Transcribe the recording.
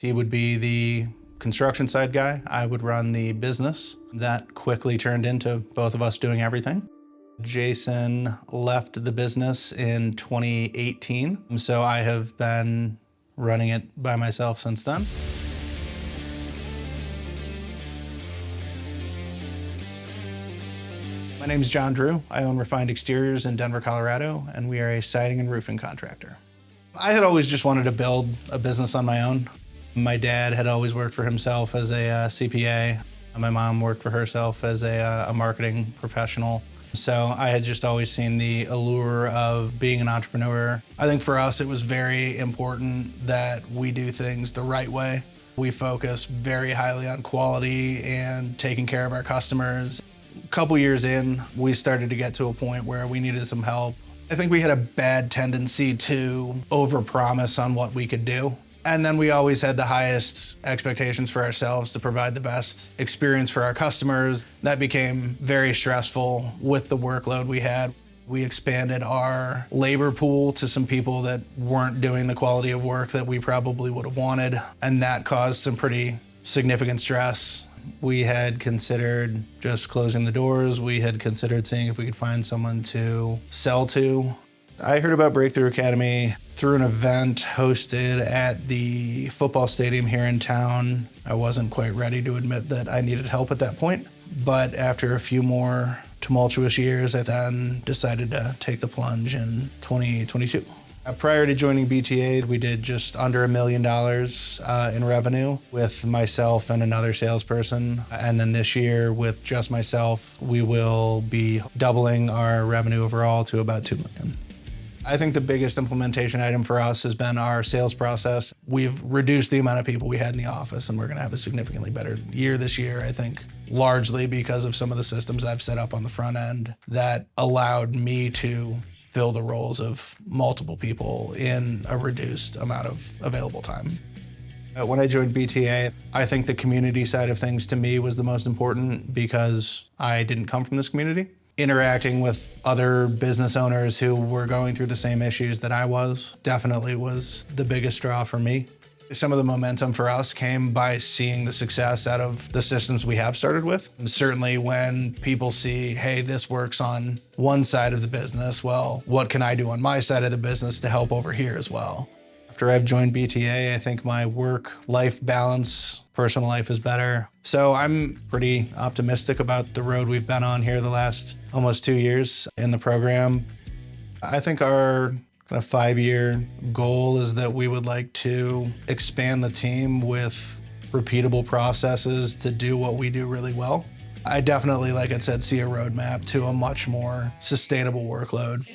He would be the construction side guy. I would run the business. That quickly turned into both of us doing everything. Jason left the business in 2018, so I have been running it by myself since then. My name is Jon Drew. I own Refined Exteriors in Denver, Colorado, and we are a siding and roofing contractor. I had always just wanted to build a business on my own. My dad had always worked for himself as a CPA. My mom worked for herself as a marketing professional. So I had just always seen the allure of being an entrepreneur. I think for us, it was very important that we do things the right way. We focus very highly on quality and taking care of our customers. A couple years in, we started to get to a point where we needed some help. I think we had a bad tendency to overpromise on what we could do. And then we always had the highest expectations for ourselves to provide the best experience for our customers. That became very stressful with the workload we had. We expanded our labor pool to some people that weren't doing the quality of work that we probably would have wanted, and that caused some pretty significant stress. We had considered just closing the doors. We had considered seeing if we could find someone to sell to. I heard about Breakthrough Academy through an event hosted at the football stadium here in town. I wasn't quite ready to admit that I needed help at that point, but after a few more tumultuous years, I then decided to take the plunge in 2022. Prior to joining BTA, we did just under $1 million in revenue with myself and another salesperson. And then this year, with just myself, we will be doubling our revenue overall to about $2 million. I think the biggest implementation item for us has been our sales process. We've reduced the amount of people we had in the office, and we're going to have a significantly better year this year, I think, largely because of some of the systems I've set up on the front end that allowed me to fill the roles of multiple people in a reduced amount of available time. When I joined BTA, I think the community side of things to me was the most important because I didn't come from this community. Interacting with other business owners who were going through the same issues that I was definitely was the biggest draw for me. Some of the momentum for us came by seeing the success out of the systems we have started with. And certainly when people see, hey, this works on one side of the business, well, what can I do on my side of the business to help over here as well? After I've joined BTA, I think my work-life balance, personal life is better. So I'm pretty optimistic about the road we've been on here the last almost 2 years in the program. I think our kind of 5-year goal is that we would like to expand the team with repeatable processes to do what we do really well. I definitely, like I said, see a roadmap to a much more sustainable workload.